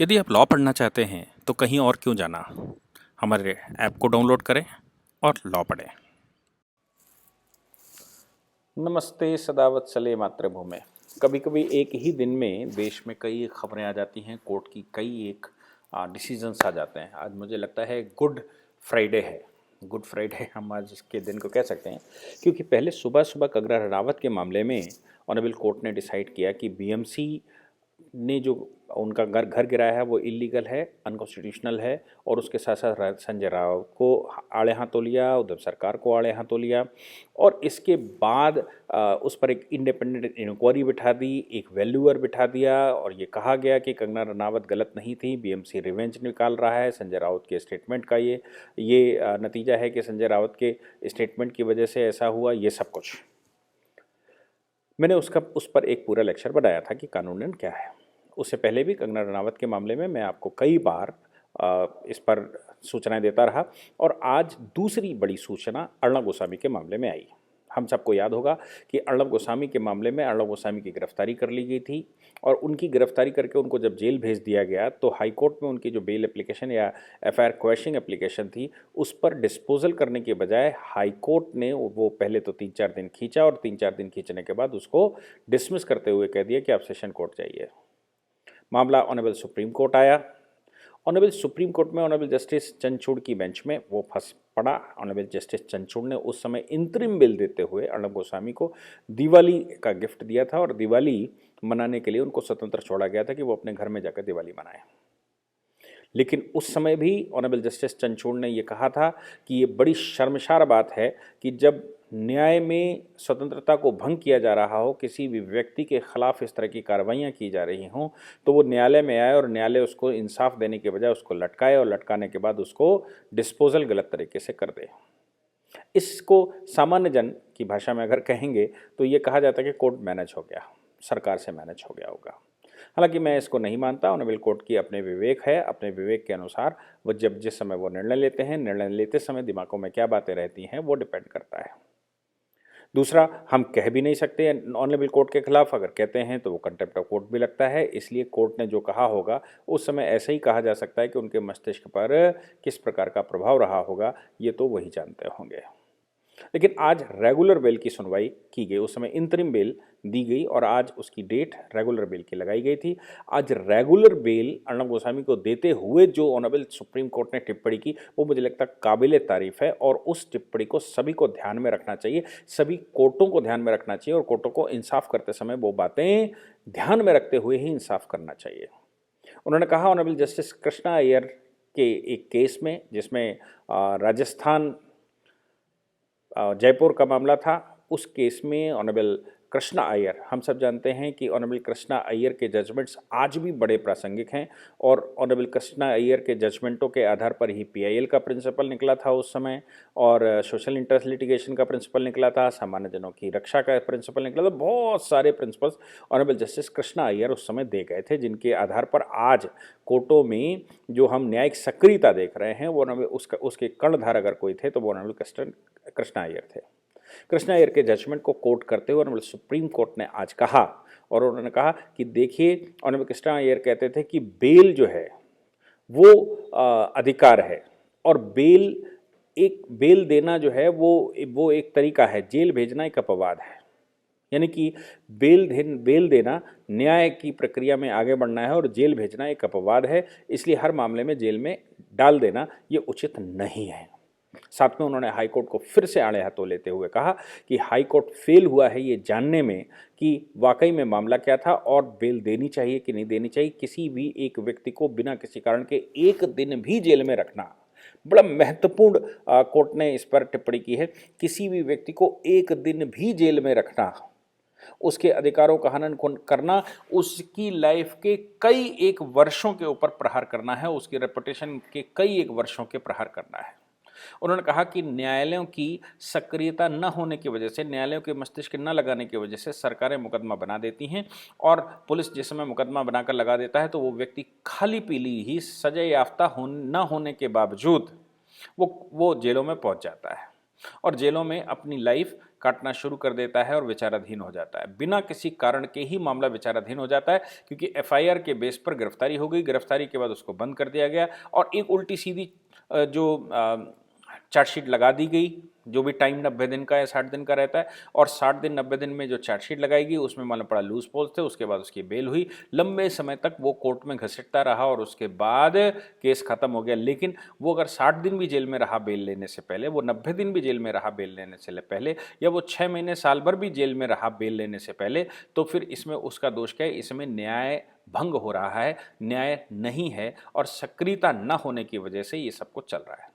यदि आप लॉ पढ़ना चाहते हैं तो कहीं और क्यों जाना। हमारे ऐप को डाउनलोड करें और लॉ पढ़ें। नमस्ते सदावत्सले मातृभूमि। कभी कभी एक ही दिन में देश में कई खबरें आ जाती हैं, कोर्ट की कई एक डिसीजंस आ जाते हैं। आज मुझे लगता है गुड फ्राइडे है। गुड फ्राइडे हम आज इसके दिन को कह सकते हैं, क्योंकि पहले सुबह सुबह कंगना रनावत के मामले में ऑनरेबल कोर्ट ने डिसाइड किया कि बीएमसी ने जो उनका घर गिराया है वो इलीगल है, अनकॉन्स्टिट्यूशनल है। और उसके साथ साथ संजय राउत को आड़े हाथों लिया, उद्धव सरकार को आड़े हाथों लिया। और इसके बाद उस पर एक इंडिपेंडेंट इंक्वायरी बिठा दी, एक वैल्यूअर बिठा दिया और ये कहा गया कि कंगना रनावत गलत नहीं थी, बीएमसी रिवेंज निकाल रहा है। संजय राउत के स्टेटमेंट का ये नतीजा है कि संजय राउत के स्टेटमेंट की वजह से ऐसा हुआ। ये सब कुछ मैंने उस पर एक पूरा लेक्चर बनाया था कि कानूनन क्या है। उससे पहले भी कंगना रनावत के मामले में मैं आपको कई बार इस पर सूचनाएं देता रहा। और आज दूसरी बड़ी सूचना अर्णब गोस्वामी के मामले में आई। हम सबको याद होगा कि अर्णब गोस्वामी के मामले में अर्णब गोस्वामी की गिरफ्तारी कर ली गई थी और उनकी गिरफ्तारी करके उनको जब जेल भेज दिया गया तो हाई कोर्ट में उनकी जो बेल एप्लीकेशन या एफआईआर क्वेश्चनिंग एप्लीकेशन थी उस पर डिस्पोजल करने के बजाय हाई कोर्ट ने वो पहले तो 3-4 दिन खींचा और 3-4 दिन खींचने के बाद उसको डिसमिस करते हुए कह दिया कि आप सेशन कोर्ट जाइए। मामला ऑनरेबल सुप्रीम कोर्ट आया। ऑनरेबल सुप्रीम कोर्ट में ऑनरेबल जस्टिस चंद्रचूड़ की बेंच में वो फंस पड़ा। ऑनरेबल जस्टिस चंद्रचूड़ ने उस समय इंतरिम बिल देते हुए अर्णब गोस्वामी को दिवाली का गिफ्ट दिया था और दिवाली मनाने के लिए उनको स्वतंत्र छोड़ा गया था कि वो अपने घर में जाकर दिवाली मनाएं। लेकिन उस समय भी ऑनरेबल जस्टिस चंद्रचूड़ ने ये कहा था कि ये बड़ी शर्मसार बात है कि जब न्याय में स्वतंत्रता को भंग किया जा रहा हो, किसी भी व्यक्ति के खिलाफ इस तरह की कार्रवाइयाँ की जा रही हों, तो वो न्यायालय में आए और न्यायालय उसको इंसाफ देने के बजाय उसको लटकाए और लटकाने के बाद उसको डिस्पोजल गलत तरीके से कर दे। इसको सामान्य जन की भाषा में अगर कहेंगे तो ये कहा जाता है कि कोर्ट मैनेज हो गया, सरकार से मैनेज हो गया होगा। हालांकि मैं इसको नहीं मानता। ऑनरेबल कोर्ट की अपने विवेक है, अपने विवेक के अनुसार वो जब जिस समय वो निर्णय लेते हैं, निर्णय लेते समय दिमागों में क्या बातें रहती हैं वो डिपेंड करता है। दूसरा, हम कह भी नहीं सकते ऑनरेबल कोर्ट के खिलाफ, अगर कहते हैं तो वो कंटेम्प्ट ऑफ कोर्ट भी लगता है। इसलिए कोर्ट ने जो कहा होगा उस समय ऐसे ही कहा जा सकता है कि उनके मस्तिष्क पर किस प्रकार का प्रभाव रहा होगा ये तो वही जानते होंगे। लेकिन आज रेगुलर बेल की सुनवाई की गई। उस समय इंतरिम बेल दी गई और आज उसकी डेट रेगुलर बेल की लगाई गई थी। आज रेगुलर बेल अर्णब गोस्वामी को देते हुए जो ऑनरेबल सुप्रीम कोर्ट ने टिप्पणी की वो मुझे लगता है काबिले तारीफ है और उस टिप्पणी को सभी को ध्यान में रखना चाहिए, सभी कोर्टों को ध्यान में रखना चाहिए और कोर्टों को इंसाफ करते समय वो बातें ध्यान में रखते हुए ही इंसाफ करना चाहिए। उन्होंने कहा ऑनरेबल जस्टिस कृष्णा अय्यर के एक केस में जिसमें राजस्थान जयपुर का मामला था, उस केस में ऑनरेबल कृष्णा अय्यर, हम सब जानते हैं कि ऑनरेबल कृष्णा अय्यर के जजमेंट्स आज भी बड़े प्रासंगिक हैं और ऑनरेबल कृष्णा अय्यर के जजमेंटों के आधार पर ही पीआईएल का प्रिंसिपल निकला था उस समय और सोशल इंटरेस्ट लिटिगेशन का प्रिंसिपल निकला था, सामान्य जनों की रक्षा का प्रिंसिपल निकला था। बहुत सारे principles honourable justice Krishna Iyer उस समय दे गए थे, जिनके आधार पर आज कोर्टों में जो हम न्यायिक सक्रियता देख रहे हैं वो उसके कर्णधार अगर कोई थे तो वो ऑनरेबल कृष्णा अय्यर थे। कृष्णा अय्यर के जजमेंट को कोट करते हुए ऑनरेबल सुप्रीम कोर्ट ने आज कहा और उन्होंने कहा कि देखिए, ऑनरेबल कृष्णा अय्यर कहते थे कि बेल जो है वो अधिकार है और बेल देना जो है वो एक तरीका है, जेल भेजना एक अपवाद है। यानी कि बेल देना न्याय की प्रक्रिया में आगे बढ़ना है और जेल भेजना एक अपवाद है, इसलिए हर मामले में जेल में डाल देना ये उचित नहीं है। साथ में उन्होंने हाई कोर्ट को फिर से आड़े हाथों लेते हुए कहा कि हाई कोर्ट फेल हुआ है ये जानने में कि वाकई में मामला क्या था और बेल देनी चाहिए कि नहीं देनी चाहिए। किसी भी एक व्यक्ति को बिना किसी कारण के एक दिन भी जेल में रखना, बड़ा महत्वपूर्ण कोर्ट ने इस पर टिप्पणी की है। किसी भी व्यक्ति को एक दिन भी जेल में रखना, उसके अधिकारों का हनन करना, उसकी लाइफ के कई एक वर्षों के ऊपर प्रहार करना है, उसकी रेपुटेशन के कई एक वर्षों के प्रहार करना है। उन्होंने कहा कि न्यायालयों की सक्रियता न होने की वजह से, न्यायालयों के मस्तिष्क न लगाने की वजह से सरकारें मुकदमा बना देती हैं और पुलिस जिस समय मुकदमा बनाकर लगा देता है तो वो व्यक्ति खाली पीली ही सजा याफ्ता न होने के बावजूद वो जेलों में पहुंच जाता है और जेलों में अपनी लाइफ काटना शुरू कर देता है और विचाराधीन हो जाता है। बिना किसी कारण के ही मामला विचाराधीन हो जाता है, क्योंकि एफआईआर के बेस पर गिरफ्तारी हो गई, गिरफ्तारी के बाद उसको बंद कर दिया गया और एक उल्टी सीधी जो चार्जशीट लगा दी गई, जो भी टाइम 90 दिन का या 60 दिन का रहता है, और 60 दिन 90 दिन में जो चार्जशीट लगाएगी उसमें मालूम पड़ा लूज पोल्स थे। उसके बाद उसकी बेल हुई, लंबे समय तक वो कोर्ट में घसीटता रहा और उसके बाद केस खत्म हो गया। लेकिन वो अगर 60 दिन भी जेल में रहा बेल लेने से पहले, वो 90 दिन भी जेल में रहा बेल लेने से पहले, या वो 6 महीने साल भर भी जेल में रहा बेल लेने से पहले, तो फिर इसमें उसका दोष क्या है? इसमें न्याय भंग हो रहा है, न्याय नहीं है, और सक्रियता न होने की वजह से ये सब कुछ चल रहा है।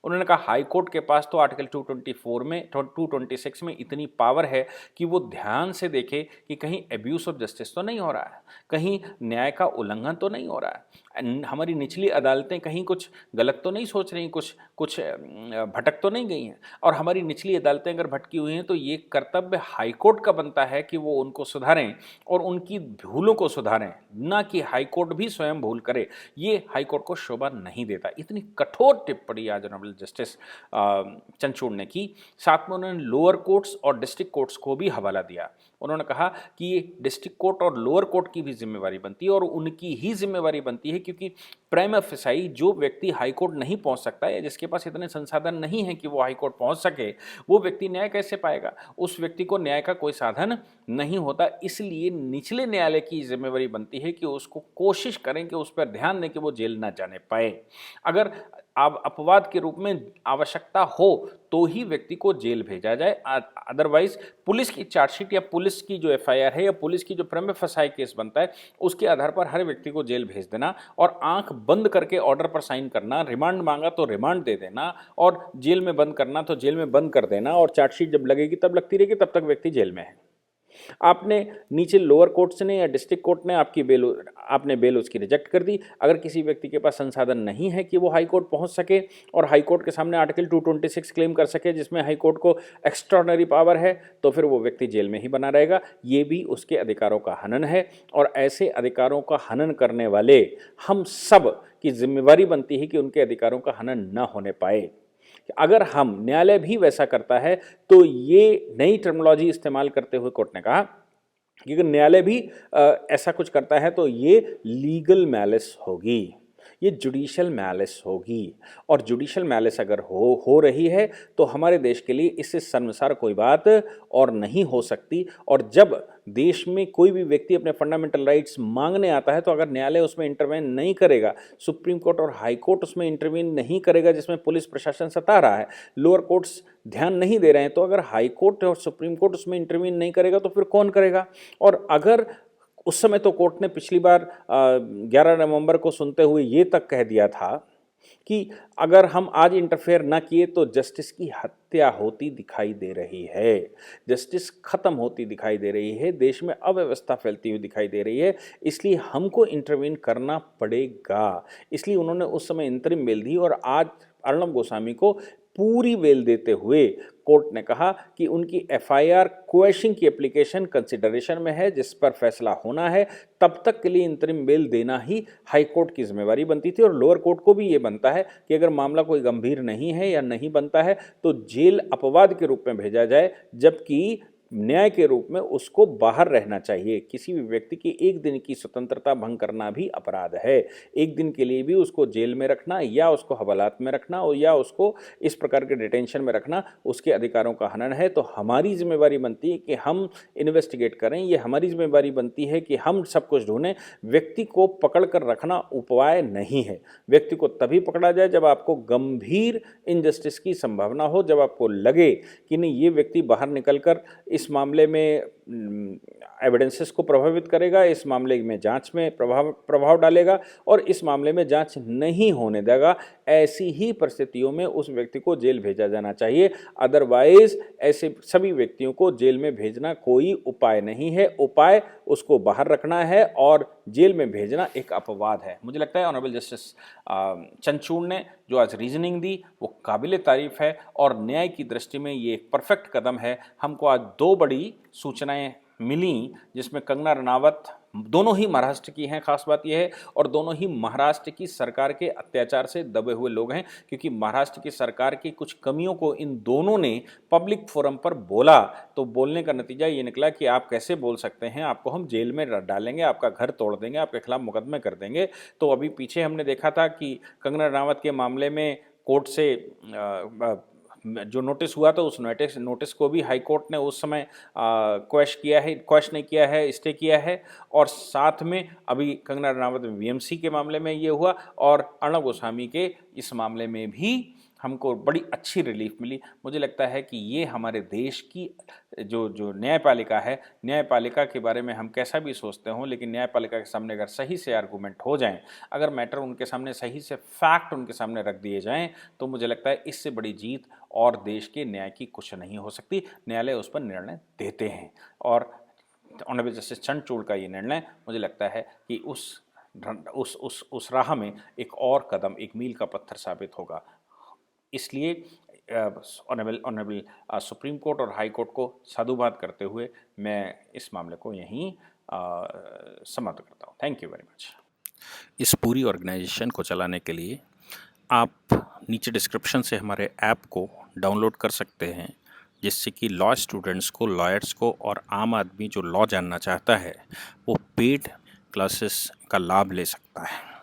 उन्होंने कहा हाई कोर्ट के पास तो आर्टिकल 224 में 226 में इतनी पावर है कि वो ध्यान से देखे कि कहीं एब्यूज ऑफ जस्टिस तो नहीं हो रहा है, कहीं न्याय का उल्लंघन तो नहीं हो रहा है, हमारी निचली अदालतें कहीं कुछ गलत तो नहीं सोच रही, कुछ भटक तो नहीं गई हैं। और हमारी निचली अदालतें अगर भटकी हुई हैं तो ये कर्तव्य हाई कोर्ट का बनता है कि वो उनको सुधारें और उनकी भूलों को सुधारें, ना कि हाई कोर्ट भी स्वयं भूल करे। ये हाई कोर्ट को शोभा नहीं देता। इतनी कठोर टिप्पणी आज ऑनरेबल जस्टिस चंद्रचूड़ ने की। साथ में उन्होंने लोअर कोर्ट्स और डिस्ट्रिक्ट कोर्ट्स को भी हवाला दिया। उन्होंने कहा कि ये डिस्ट्रिक्ट कोर्ट और लोअर कोर्ट की भी जिम्मेवारी बनती है और उनकी ही जिम्मेवारी बनती है, क्योंकि प्राइमा फेसाई जो व्यक्ति हाई कोर्ट नहीं पहुंच सकता है, जिसके पास इतने संसाधन नहीं है कि वो हाई कोर्ट पहुंच सके, वो व्यक्ति न्याय कैसे पाएगा? उस व्यक्ति को न्याय का कोई साधन नहीं होता। इसलिए निचले न्यायालय की जिम्मेवारी बनती है कि उसको कोशिश करें कि उस पर ध्यान दें कि वो जेल ना जाने पाए। अगर अब अपवाद के रूप में आवश्यकता हो तो ही व्यक्ति को जेल भेजा जाए, अदरवाइज पुलिस की चार्जशीट या पुलिस की जो एफआईआर है या पुलिस की जो प्राइमा फेसाई केस बनता है उसके आधार पर हर व्यक्ति को जेल भेज देना और आंख बंद करके ऑर्डर पर साइन करना, रिमांड मांगा तो रिमांड दे देना और जेल में बंद करना तो जेल में बंद कर देना, और चार्जशीट जब लगेगी तब लगती रहेगी, तब तक व्यक्ति जेल में है। आपने नीचे लोअर कोर्ट्स ने या डिस्ट्रिक्ट कोर्ट ने आपने बेल उसकी रिजेक्ट कर दी। अगर किसी व्यक्ति के पास संसाधन नहीं है कि वो हाई कोर्ट पहुंच सके और हाई कोर्ट के सामने आर्टिकल 226 क्लेम कर सके, जिसमें हाई कोर्ट को एक्स्ट्राऑर्डिनरी पावर है, तो फिर वो व्यक्ति जेल में ही बना रहेगा। ये भी उसके अधिकारों का हनन है और ऐसे अधिकारों का हनन करने वाले हम सब की जिम्मेवारी बनती है कि उनके अधिकारों का हनन न होने पाए। अगर हम न्यायालय भी वैसा करता है तो ये नई टर्मिनोलॉजी इस्तेमाल करते हुए कोर्ट ने कहा कि अगर न्यायालय भी ऐसा कुछ करता है तो ये लीगल मैलिस होगी, ये जुडिशल मैलिस होगी। और जुडिशल मैलिस अगर हो रही है तो हमारे देश के लिए इससे शर्मसार कोई बात और नहीं हो सकती। और जब देश में कोई भी व्यक्ति अपने फंडामेंटल राइट्स मांगने आता है तो अगर न्यायालय उसमें इंटरवेन नहीं करेगा, सुप्रीम कोर्ट और हाई कोर्ट उसमें इंटरवेन नहीं करेगा जिसमें पुलिस प्रशासन सता रहा है, लोअर कोर्ट्स ध्यान नहीं दे रहे हैं, तो अगर हाई कोर्ट और सुप्रीम कोर्ट उसमें इंटरवेन नहीं करेगा तो फिर कौन करेगा? और अगर उस समय तो कोर्ट ने पिछली बार 11 नवंबर को सुनते हुए ये तक कह दिया था कि अगर हम आज इंटरफेयर ना किए तो जस्टिस की हत्या होती दिखाई दे रही है, जस्टिस खत्म होती दिखाई दे रही है, देश में अव्यवस्था फैलती हुई दिखाई दे रही है, इसलिए हमको इंटरवीन करना पड़ेगा। इसलिए उन्होंने उस समय इंतरिम बेल दी और आज अर्णब गोस्वामी को पूरी बेल देते हुए कोर्ट ने कहा कि उनकी एफआईआर क्वेश्चन की एप्लीकेशन कंसिडरेशन में है, जिस पर फैसला होना है, तब तक के लिए इंतरिम बेल देना ही हाई कोर्ट की जिम्मेवारी बनती थी। और लोअर कोर्ट को भी ये बनता है कि अगर मामला कोई गंभीर नहीं है या नहीं बनता है तो जेल अपवाद के रूप में भेजा जाए, जबकि न्याय के रूप में उसको बाहर रहना चाहिए। किसी भी व्यक्ति की एक दिन की स्वतंत्रता भंग करना भी अपराध है। एक दिन के लिए भी उसको जेल में रखना या उसको हवालात में रखना और या उसको इस प्रकार के डिटेंशन में रखना उसके अधिकारों का हनन है। तो हमारी जिम्मेवारी बनती है कि हम इन्वेस्टिगेट करें, ये हमारी जिम्मेवारी बनती है कि हम सब कुछ ढूंढें। व्यक्ति को पकड़ कर रखना उपाय नहीं है। व्यक्ति को तभी पकड़ा जाए जब आपको गंभीर इनजस्टिस की संभावना हो, जब आपको लगे कि नहीं ये व्यक्ति बाहर निकलकर इस मामले में एविडेंसेस को प्रभावित करेगा, इस मामले में जांच में प्रभाव डालेगा और इस मामले में जांच नहीं होने देगा। ऐसी ही परिस्थितियों में उस व्यक्ति को जेल भेजा जाना चाहिए। अदरवाइज ऐसे सभी व्यक्तियों को जेल में भेजना कोई उपाय नहीं है। उपाय उसको बाहर रखना है और जेल में भेजना एक अपवाद है। मुझे लगता है ऑनरेबल जस्टिस चंद्रचूड़ ने जो आज रीजनिंग दी वो काबिल तारीफ है और न्याय की दृष्टि में ये एक परफेक्ट कदम है। हमको आज दो बड़ी सूचनाएं मिली जिसमें कंगना रनावत दोनों ही महाराष्ट्र की हैं, खास बात यह है, और दोनों ही महाराष्ट्र की सरकार के अत्याचार से दबे हुए लोग हैं, क्योंकि महाराष्ट्र की सरकार की कुछ कमियों को इन दोनों ने पब्लिक फोरम पर बोला, तो बोलने का नतीजा ये निकला कि आप कैसे बोल सकते हैं, आपको हम जेल में डालेंगे, आपका घर तोड़ देंगे, आपके खिलाफ मुकदमे कर देंगे। तो अभी पीछे हमने देखा था कि कंगना रनावत के मामले में कोर्ट से जो नोटिस हुआ था, उस नोटिस को भी हाई कोर्ट ने उस समय क्वेश नहीं किया है, स्टे किया है। और साथ में अभी कंगना रनावत वीएमसी के मामले में ये हुआ, और अर्णब गोस्वामी के इस मामले में भी हमको बड़ी अच्छी रिलीफ मिली। मुझे लगता है कि ये हमारे देश की जो न्यायपालिका है, न्यायपालिका के बारे में हम कैसा भी सोचते हों, लेकिन न्यायपालिका के सामने अगर सही से आर्गूमेंट हो जाएं, अगर मैटर उनके सामने सही से फैक्ट उनके सामने रख दिए जाएं, तो मुझे लगता है इससे बड़ी जीत और देश के न्याय की कुछ नहीं हो सकती। न्यायालय उस पर निर्णय देते हैं, और ऑनरेबल जस्टिस चंद्रचूड़ का ये निर्णय मुझे लगता है कि उस राह में एक और कदम, एक मील का पत्थर साबित होगा। इसलिए ऑनरेबल सुप्रीम कोर्ट और हाई कोर्ट को साधुवाद करते हुए मैं इस मामले को यहीं समाप्त करता हूँ। Thank you very much. इस पूरी ऑर्गेनाइजेशन को चलाने के लिए आप नीचे डिस्क्रिप्शन से हमारे ऐप को डाउनलोड कर सकते हैं, जिससे कि लॉ स्टूडेंट्स को, लॉयर्स को और आम आदमी जो लॉ जानना चाहता है वो पेड क्लासेस का लाभ ले सकता है।